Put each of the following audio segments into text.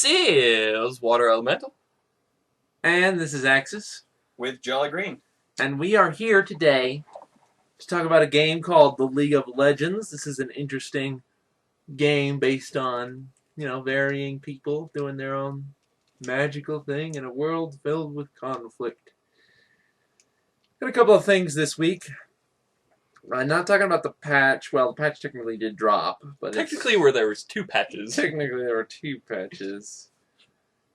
This is Water Elemental. And this is Axis. With Jolly Green. And we are here today to talk about a game called The League of Legends. This is an interesting game based on, varying people doing their own magical thing in a world filled with conflict. Got a couple of things this week. I'm not talking about the patch. Well, the patch technically did drop, but technically there was two patches. Technically there were two patches.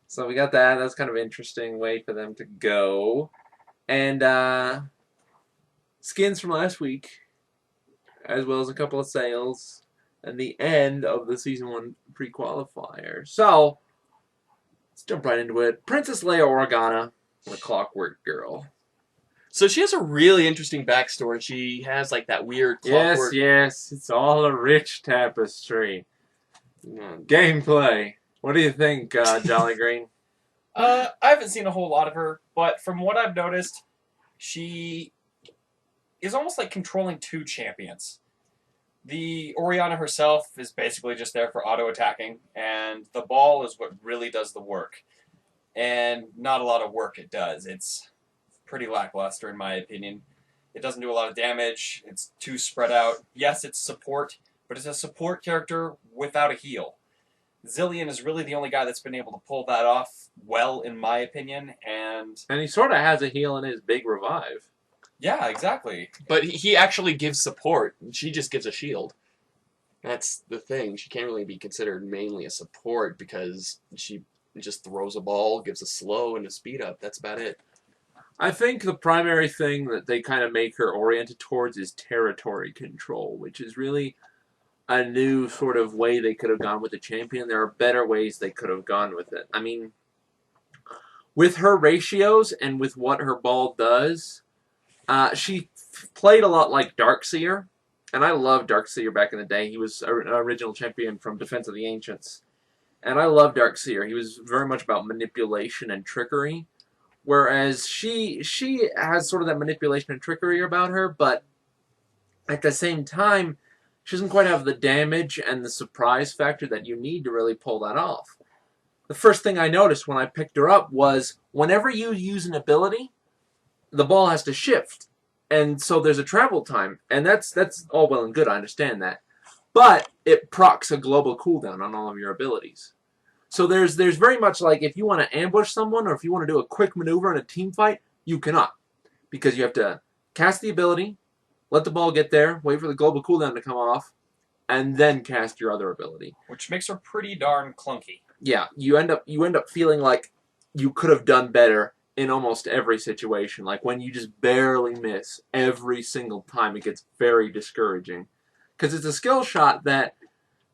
So we got that. That's kind of an interesting way for them to go. And skins from last week, as well as a couple of sales, and the end of the Season 1 pre-qualifier. So, let's jump right into it. Princess Leia Orianna, the Clockwork Girl. So she has a really interesting backstory. She has like that weird clockwork. Yes, it's all a rich tapestry. Gameplay. What do you think, Jolly Green? I haven't seen a whole lot of her, but from what I've noticed, she is almost like controlling two champions. The Orianna herself is basically just there for auto-attacking, and the ball is what really does the work. And not a lot of work it does. It's pretty lackluster in my opinion. It doesn't do a lot of damage. It's too spread out. Yes, it's support, but it's a support character without a heal. Zilean is really the only guy that's been able to pull that off well, in my opinion, and he sort of has a heal in his big revive. Yeah, exactly. But he actually gives support. She just gives a shield. That's the thing. She can't really be considered mainly a support because she just throws a ball, gives a slow, and a speed up. That's about it. I think the primary thing that they kind of make her oriented towards is territory control, which is really a new sort of way they could have gone with the champion. There are better ways they could have gone with it. I mean, with her ratios and with what her ball does, she played a lot like Darkseer, and I loved Darkseer back in the day. He was an original champion from Defense of the Ancients, and I love Darkseer. He was very much about manipulation and trickery, whereas she has sort of that manipulation and trickery about her, but at the same time, she doesn't quite have the damage and the surprise factor that you need to really pull that off. The first thing I noticed when I picked her up was whenever you use an ability, the ball has to shift. And so there's a travel time. And that's all well and good, I understand that. But it procs a global cooldown on all of your abilities. So there's very much like if you want to ambush someone or if you want to do a quick maneuver in a team fight, you cannot. Because you have to cast the ability, let the ball get there, wait for the global cooldown to come off, and then cast your other ability. Which makes her pretty darn clunky. Yeah, you end up feeling like you could have done better in almost every situation. Like when you just barely miss every single time, it gets very discouraging. Because it's a skill shot that,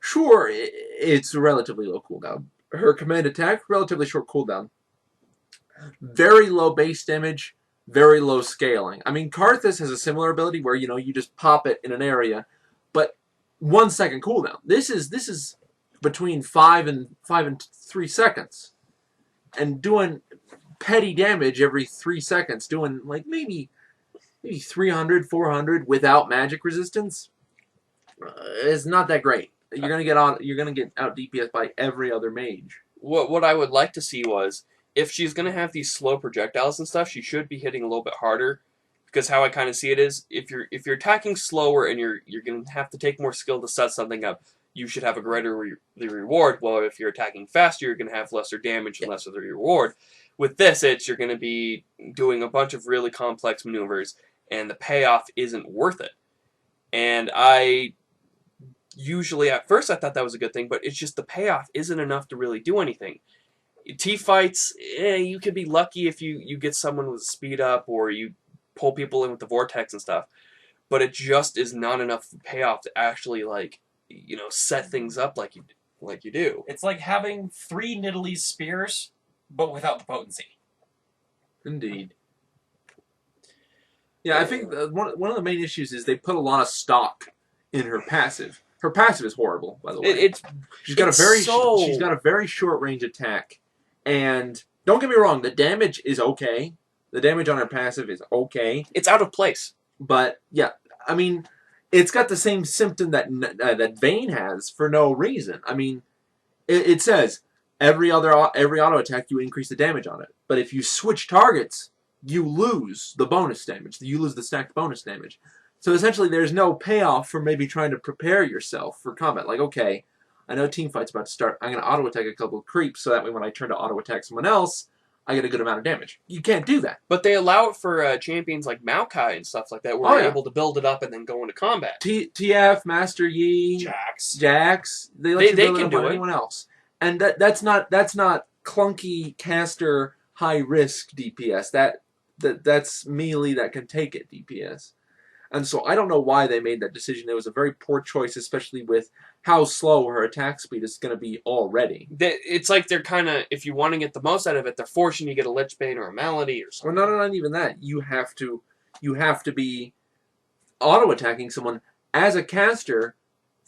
sure, it's a relatively low cooldown. Her command attack, relatively short cooldown. Very low base damage, very low scaling. I mean, Karthus has a similar ability where, you just pop it in an area, but 1 second cooldown. This is between 5 and 3 seconds. And doing petty damage every 3 seconds, doing like maybe 300, 400 without magic resistance is not that great. You're gonna get out DPS by every other mage. What I would like to see was if she's gonna have these slow projectiles and stuff, she should be hitting a little bit harder. Because how I kind of see it is, if you're attacking slower and you're gonna have to take more skill to set something up, you should have a greater reward. Well, if you're attacking faster, you're gonna have lesser damage and less of the reward. With this, you're gonna be doing a bunch of really complex maneuvers, and the payoff isn't worth it. And usually at first I thought that was a good thing, but it's just the payoff isn't enough to really do anything. T-fights, you could be lucky if you get someone with speed up or you pull people in with the vortex and stuff, but it just is not enough payoff to actually set things up like you do. It's like having 3 Nidalee spears, but without the potency. Indeed. Yeah, I think one of the main issues is they put a lot of stock in her passive. Her passive is horrible, by the way. She's got a very short range attack, and don't get me wrong, the damage is okay. The damage on her passive is okay. It's out of place, but yeah, I mean, it's got the same symptom that Vayne has for no reason. I mean, it says every auto attack you increase the damage on it. But if you switch targets, you lose the bonus damage. You lose the stacked bonus damage. So essentially, there's no payoff for maybe trying to prepare yourself for combat. Like, okay, I know team fight's about to start. I'm going to auto attack a couple of creeps, so that way when I turn to auto attack someone else, I get a good amount of damage. You can't do that. But they allow it for champions like Maokai and stuff like that, where you're able to build it up and then go into combat. TF, Master Yi, Jax, they let you build it up on anyone else. And that's not clunky caster high risk DPS. That's melee that can take it DPS. And so I don't know why they made that decision. It was a very poor choice, especially with how slow her attack speed is going to be already. It's like they're kind of, if you want to get the most out of it, they're forcing you to get a Lich Bane or a Malady or something. Well, not even that. You have to be auto-attacking someone as a caster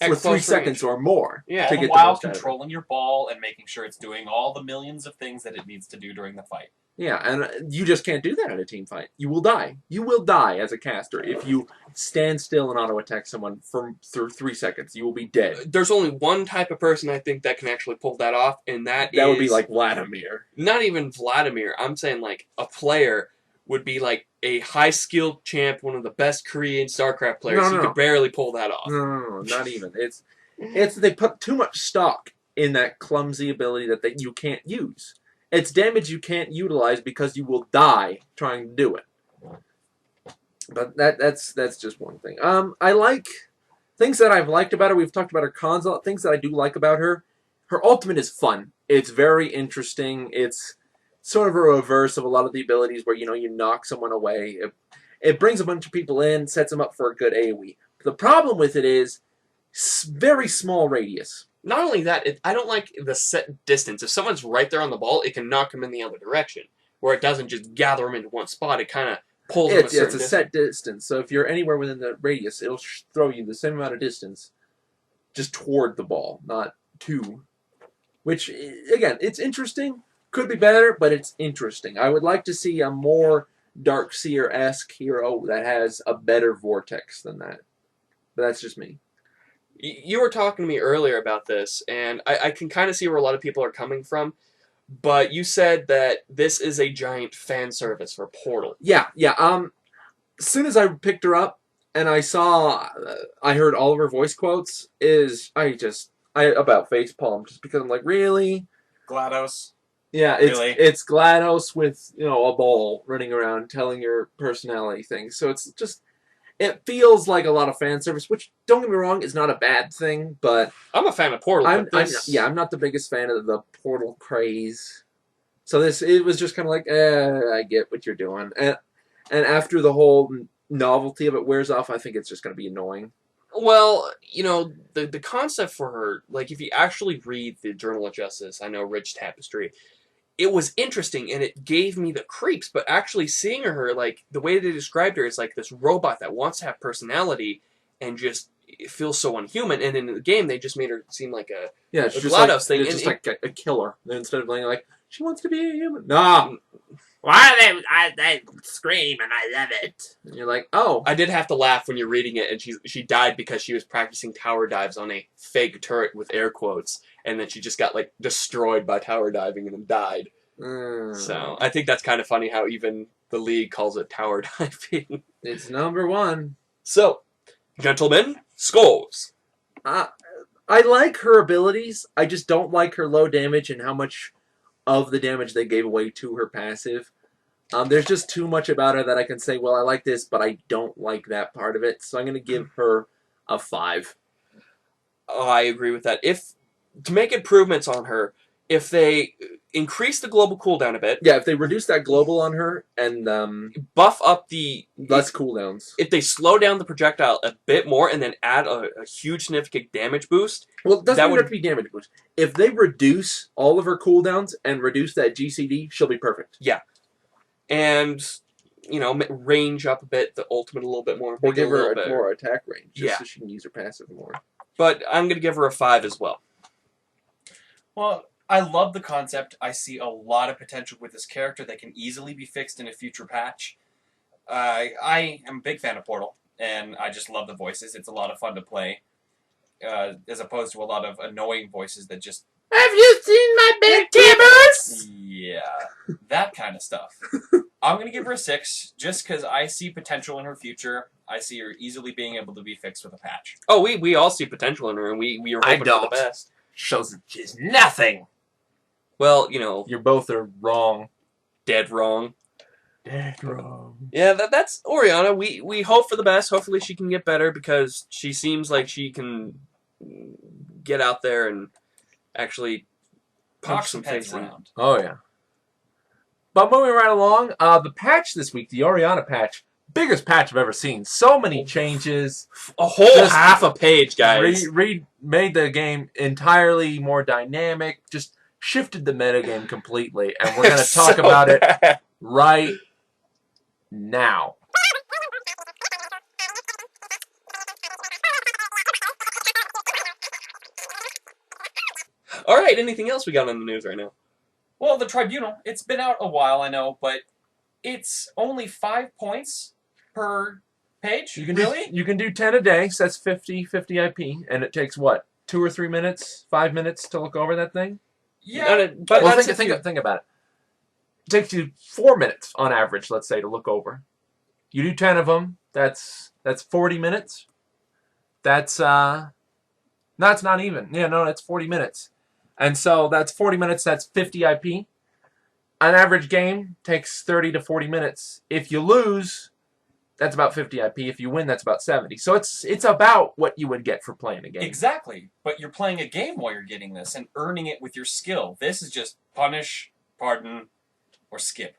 for 3 seconds or more. Yeah, to get while controlling your ball and making sure it's doing all the millions of things that it needs to do during the fight. Yeah, and you just can't do that in a team fight. You will die. You will die as a caster if you stand still and auto-attack someone for 3 seconds. You will be dead. There's only one type of person I think that can actually pull that off, and that would be like Vladimir. Not even Vladimir. I'm saying like a player would be like a high-skilled champ, one of the best Korean StarCraft players. You could barely pull that off. No, not even. It's they put too much stock in that clumsy ability that you can't use. It's damage you can't utilize because you will die trying to do it. But that's just one thing. I like things that I've liked about her. We've talked about her cons. Things that I do like about her. Her ultimate is fun. It's very interesting. It's sort of a reverse of a lot of the abilities where you knock someone away. It brings a bunch of people in, sets them up for a good AoE. The problem with it is very small radius. Not only that, I don't like the set distance. If someone's right there on the ball, it can knock them in the other direction. Where it doesn't just gather them into one spot. It kind of pulls them a certain distance. It's a set distance. So if you're anywhere within the radius, it'll throw you the same amount of distance just toward the ball, not to. Which, again, it's interesting. Could be better, but it's interesting. I would like to see a more Darkseer-esque hero that has a better vortex than that. But that's just me. You were talking to me earlier about this, and I can kind of see where a lot of people are coming from, but you said that this is a giant fan service for Portal. Yeah. As soon as I picked her up, and I heard all of her voice quotes, I about facepalm, just because I'm like, really? GLaDOS? Yeah, it's GLaDOS with, a ball running around telling your personality things, so it's just... It feels like a lot of fan service, which, don't get me wrong, is not a bad thing, but... I'm a fan of Portal, I'm not the biggest fan of the Portal craze. So it was just kind of like, I get what you're doing. And after the whole novelty of it wears off, I think it's just going to be annoying. Well, the concept for her, like, if you actually read the Journal of Justice, I know Ridge Tapestry, it was interesting, and it gave me the creeps, but actually seeing her, like, the way they described her is like this robot that wants to have personality and just it feels so unhuman, and in the game, they just made her seem like a GLaDOS thing. It's just like a killer, instead of being like, she wants to be a human. Nah! Why they scream, and I love it. And you're like, oh. I did have to laugh when you're reading it, and she died because she was practicing tower dives on a fake turret with air quotes, and then she just got, like, destroyed by tower diving and then died. So, I think that's kind of funny how even the League calls it tower diving. It's #1. So, gentlemen, scores. I like her abilities. I just don't like her low damage and how much of the damage they gave away to her passive. There's just too much about her that I can say, well, I like this, but I don't like that part of it. So I'm going to give her a 5. Oh, I agree with that. To make improvements on her, if they increase the global cooldown a bit... Yeah, if they reduce that global on her and... buff up the... Less cooldowns. If they slow down the projectile a bit more and then add a huge significant damage boost... Well, it doesn't have to be damage boost. If they reduce all of her cooldowns and reduce that GCD, she'll be perfect. Yeah. And, range up a bit, the ultimate a little bit more. Or give her more attack range, just so she can use her passive more. But I'm going to give her a 5 as well. Well, I love the concept. I see a lot of potential with this character that can easily be fixed in a future patch. I am a big fan of Portal, and I just love the voices. It's a lot of fun to play, as opposed to a lot of annoying voices that just Have you seen my big boots? Yeah, that kind of stuff. I'm going to give her a 6 just because I see potential in her future. I see her easily being able to be fixed with a patch. Oh, we all see potential in her, and we are I hoping for the don't. best. Shows that she's nothing. Well, you know, You both are wrong. dead wrong. Dead wrong. Yeah, that's Orianna. We hope for the best. Hopefully she can get better because she seems like she can get out there and actually punch Knock some heads face in. around. Oh, yeah. But moving right along, the patch this week, the Orianna patch, biggest patch I've ever seen. So many changes. A whole Just half a page, guys. Made the game entirely more dynamic, just shifted the metagame completely, and we're going to talk about it right now. All right, anything else we got on the news right now? Well, the Tribunal, it's been out a while, I know, but it's only 5 points per page. You can really? you can do 10 a day, so that's 50 IP, and it takes what, 2 or 3 minutes, 5 minutes to look over that thing? Yeah. But Well, that's think about it. It takes you 4 minutes on average, let's say, to look over. You do 10 of them. That's 40 minutes. That's no, it's not even. Yeah, no, it's 40 minutes. And so that's 40 minutes. That's 50 IP. An average game takes 30 to 40 minutes. If you lose, that's about 50 IP. If you win, that's about 70. So it's about what you would get for playing a game. Exactly. But you're playing a game while you're getting this and earning it with your skill. This is just punish, pardon, or skip.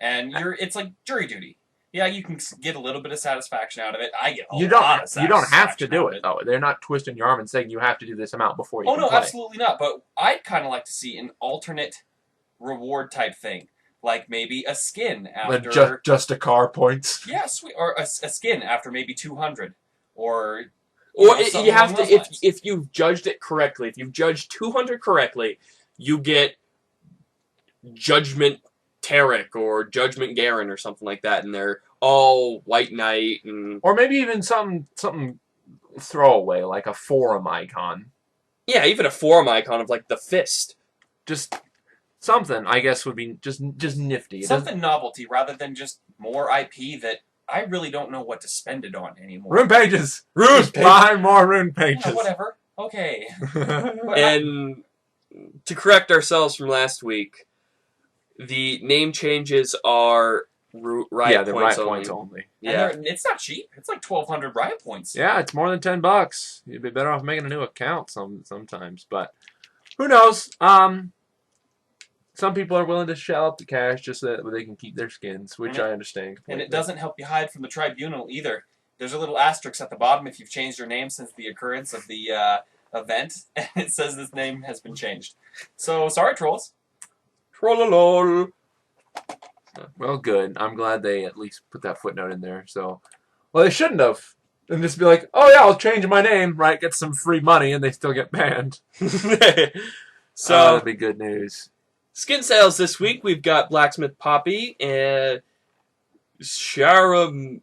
And it's like jury duty. Yeah, you can get a little bit of satisfaction out of it. I get a lot of You don't have to satisfaction do out of it though. They're not twisting your arm and saying you have to do this amount before you Oh can no, play. absolutely not. But I'd kind of like to see an alternate reward type thing, like maybe a skin after Just a car points. yeah, sweet, or a skin after maybe 200, or you have to something along those lines. if you've judged it correctly. If you've judged 200 correctly, you get Judgment Tarek or Judgment Garen or something like that, and they're all White Knight and Or maybe even something throwaway, like a forum icon. yeah, even a forum icon of like the fist. Just something, I guess, would be just nifty. Something novelty rather than just more IP that I really don't know what to spend it on anymore. Rune pages! Rune Just buy more rune pages. Yeah, whatever. Okay. And to correct ourselves from last week, the name changes are riot the points riot only. points only. Yeah, And it's not cheap. It's like 1,200 riot points. Yeah, it's more than $10. You'd be better off making a new account sometimes, but who knows? Some people are willing to shell out the cash just so that they can keep their skins, which I understand completely. And it doesn't help you hide from the Tribunal either. There's a little asterisk at the bottom if you've changed your name since the occurrence of the event, and it says this name has been changed. So, sorry, trolls. Trollolol. Well, good. I'm glad they at least put that footnote in there. So, well, they shouldn't have. And just be like, oh yeah, I'll change my name, right? Get some free money, and they still get banned. So that'd be good news. Skin sales this week. We've got Blacksmith Poppy and Sharamai,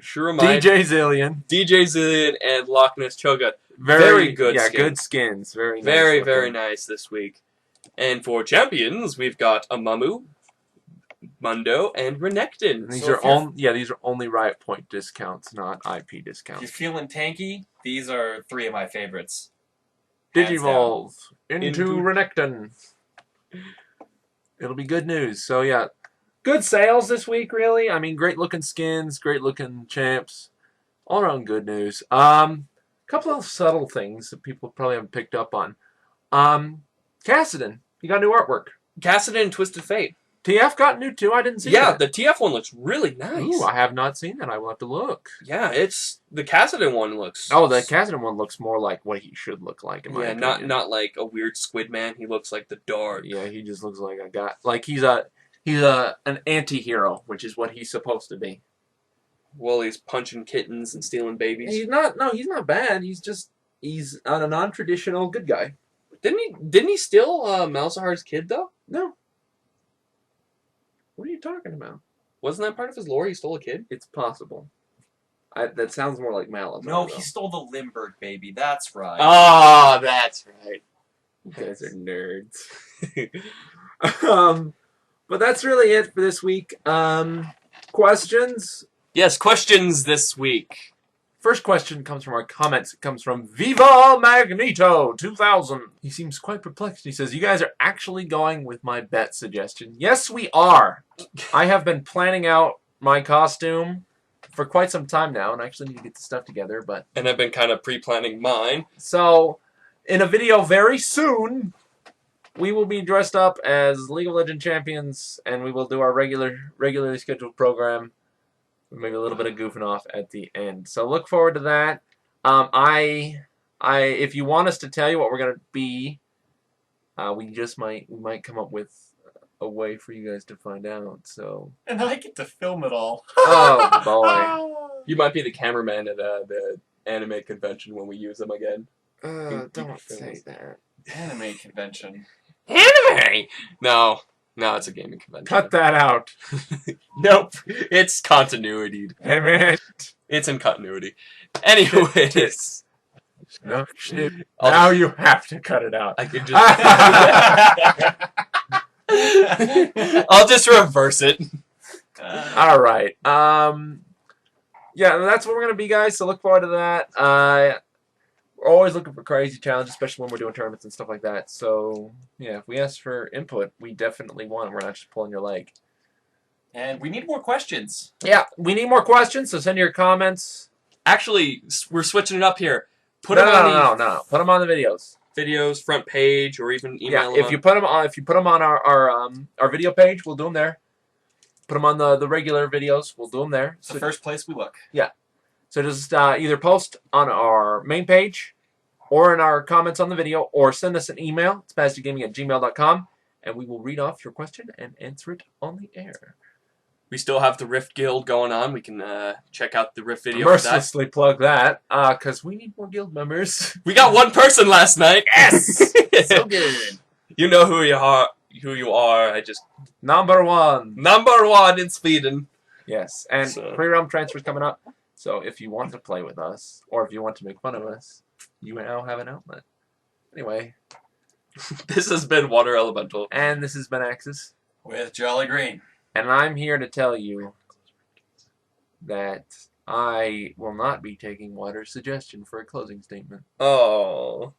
DJ Zillion, and Loch Ness Choga. Very good Yeah, skins. good skins. Very nice Very, looking. very nice this week. And for champions, we've got Amamu, Mundo, and Renekton. And these So are these are only riot point discounts, not IP If you're discounts. feeling tanky, these are 3 of my favorites. Hands Digivolve into Into- Renekton. It'll be good news. So yeah, good sales this week. Really, I mean, great looking skins, great looking champs, all around good news. Couple of subtle things that people probably haven't picked up on. Cassidon, you got new artwork. Cassidon and Twisted Fate. TF got new too. I didn't see Yeah, that. the TF one looks really nice. Ooh, I have not seen that. I will have to look. Yeah, it's the Cassidon one looks. Oh, the Cassidon one looks more like what he should look like. In my yeah, opinion. not like a weird squid man. He looks like the dark. Yeah, he just looks like a guy. Like he's an anti-hero, which is what he's supposed to be. Well, he's punching kittens and stealing babies. He's not. No, he's not bad. He's a non-traditional good guy. Didn't he steal Malzahar's kid though? No. What are you talking about? Wasn't that part of his lore? He stole a kid. It's possible. That sounds more like Malazar. No, though. he stole the Limburg baby. That's right. Ah, that's right. You guys are nerds. But that's really it for this week. Questions? Yes, questions this week. First question comes from our comments. It comes from Viva Magneto 2000. He seems quite perplexed. He says, "You guys are actually going with my bet suggestion." Yes, we are. I have been planning out my costume for quite some time now, and I actually need to get the stuff together. But And I've been kind of pre-planning mine. so, in a video very soon, we will be dressed up as League of Legends champions, and we will do our regularly scheduled program. Maybe a little bit of goofing off at the end. So look forward to that. If you want us to tell you what we're gonna be, we might come up with a way for you guys to find out. So. And I get to film it all. Oh boy. You might be the cameraman at the anime convention when we use them again. Don't say that. Anime convention. Anime? No, it's a gaming convention. Cut that out. Nope, it's continuity. Damn it. It's in continuity. Anyways. No shit. Now you have to cut it out. I could just... I'll just reverse it. All right. Yeah, that's what we're gonna be, guys. So look forward to that. We're always looking for crazy challenges, especially when we're doing tournaments and stuff like that. So yeah, if we ask for input, we definitely want it. We're not just pulling your leg. And we need more questions. Yeah, we need more questions. So send your comments. Actually, we're switching it up here. No. Put them on the videos. Videos, front page, or even email. Yeah, if you put them on our video page, we'll do them there. Put them on the regular videos, we'll do them there. It's the first place we look. Yeah. So just either post on our main page or in our comments on the video, or send us an email, spazticgaming@gmail.com, and we will read off your question and answer it on the air. We still have the Rift Guild going on. We can check out the Rift video Mercilessly plug that, because we need more guild members. We got one person last night. Yes! So good. You know who you are. I just... Number one in Sweden. Yes, and So. pre-realm transfer's coming up. So if you want to play with us, or if you want to make fun of us, you now have an outlet. Anyway. This has been Water Elemental. And this has been Axis. With Jolly Green. And I'm here to tell you that I will not be taking Water's suggestion for a closing statement. Oh.